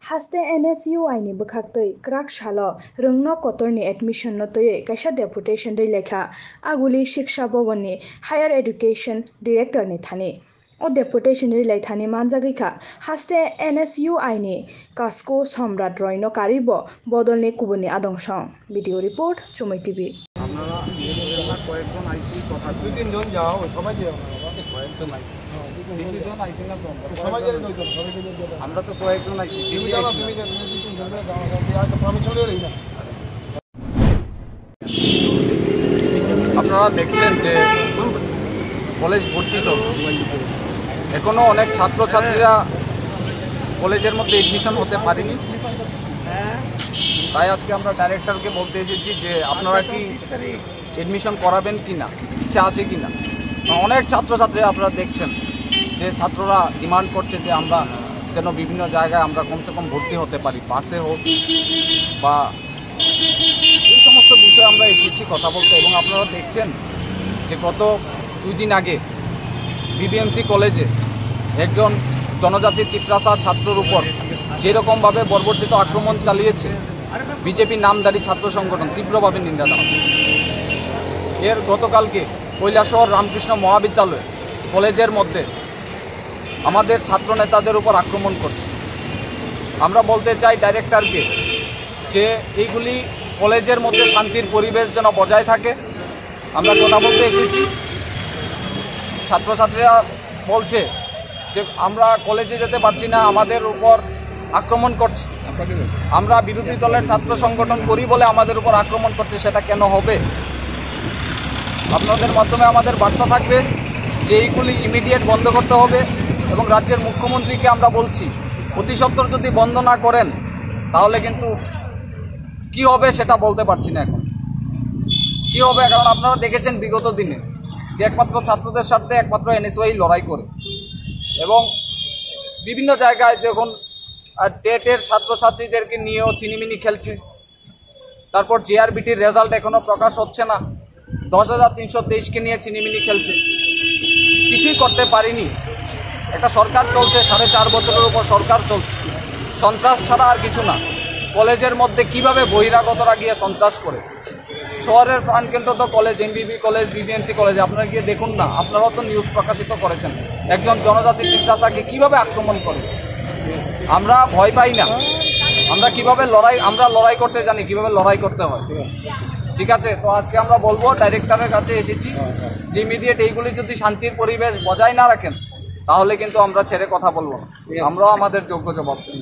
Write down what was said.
Haste NSUI ni bukhaktoi krak shalo rungno kotorni admission no toye Shiksha Deputation Rwlaikha aguli Shiksha Bhawan ni Higher Education Director ni Thani o Deputation Rwlaikha ni manjagika haste NSUI ni kasko samrat roino karibo bodolni kubuni adongsong video report Chumai TV আপনারা কয়েকজন আইসি কথা দুই তিনজন যাও সবাই যাও কয়েকজন আইসি বেশি জন আইসি না সবাই যাই দুইজন আমরা তো কয়েকজন আইসি বেশি যাও তুমি দুই তিনজন যাও আর তো আমি চলে এলাই না আপনারা দেখছেন যে কলেজ ভর্তি চলছে এখনো অনেক ছাত্রছাত্রীরা কলেজের মধ্যে এডমিশন হতে পারেনি তাই আজকে আমরা ডাইরেক্টরকে বলতে এসেছি যে আপনারা কি এডমিশন করাবেন কি না ইচ্ছা আছে কি না অনেক ছাত্রছাত্রী আপনারা দেখছেন যে ছাত্ররা ডিমান্ড করছে যে আমরা যেন বিভিন্ন জায়গায় আমরা কমসে কম ভর্তি হতে পারি পাশে হোক বা এই সমস্ত বিষয়ে আমরা এসেছি কথা বলতে এবং আপনারা দেখছেন যে গত 2 দিন আগে বিবিএমসি কলেজে একজন জনজাতির তিপ্রাতা ছাত্রের উপর যেরকমভাবে বর্বরচিত আক্রমণ চালিয়েছে বিজেপি নামধারী ছাত্র সংগঠন তীব্রভাবে নিন্দা জানাবে এর গতকালকে কৈলাসহর রামকৃষ্ণ মহাবিদ্যালয় কলেজের মধ্যে আমাদের ছাত্র নেতাদের উপর আক্রমণ করছে আমরা বলতে চাই ডাইরেক্টরকে যে এইগুলি কলেজের মধ্যে শান্তির পরিবেশ যেন বজায় থাকে আমরা কথা বলতে এসেছি ছাত্রছাত্রীরা বলছে যে আমরা কলেজে যেতে পারছি না আমাদের উপর আক্রমণ করছে আমরা বিরোধী দলের ছাত্র সংগঠন করি বলে আমাদের উপর আক্রমণ করছে সেটা কেন হবে আপনাদের মাধ্যমে আমাদের বার্তা থাকবে যে এইগুলি ইমিডিয়েট বন্ধ করতে হবে এবং রাজ্যের মুখ্যমন্ত্রীকে আমরা বলছি অতি সত্বর যদি বন্ধ না করেন তাহলে কিন্তু কি হবে সেটা বলতে পারছি না এখন কি হবে কারণ আপনারা দেখেছেন বিগত দিনে যে একমাত্র ছাত্রদের স্বার্থে একমাত্র এনএসইউআই লড়াই করে এবং বিভিন্ন জায়গায় দেখুন টেটের ছাত্রছাত্রীদেরকে নিয়েও চিনিমিনি খেলছে তারপর জেআরবিটির রেজাল্ট এখনো প্রকাশ হচ্ছে না 10,323কে নিয়ে চিনিমিনি খেলছে কিছুই করতে পারিনি একটা সরকার চলছে 4.5 বছরের উপর সরকার চলছে সন্ত্রাস ছাড়া আর কিছু না কলেজের মধ্যে কিভাবে বহিরাগতরা গিয়ে সন্ত্রাস করে শহরের প্রাণকেন্দ্র তো কলেজ এমবিবি কলেজ বিবিএমসি কলেজ আপনারা গিয়ে দেখুন না আপনারাও তো নিউজ প্রকাশিত করেছেন একজন জনজাতির তিপ্রাতাকে কিভাবে আক্রমণ করে আমরা ভয় পাই না আমরা কিভাবে লড়াই করতে জানি কিভাবে লড়াই করতে হয় ঠিক আছে তো আজকে আমরা বলবো ডাইরেক্টরের কাছে এসেছি যে ইমিডিয়েট এইগুলি যদি শান্তির পরিবেশ বজায় না রাখেন তাহলে কিন্তু আমরা ছেড়ে কথা বলবো না আমরাও আমাদের যোগ্য জবাব দেব।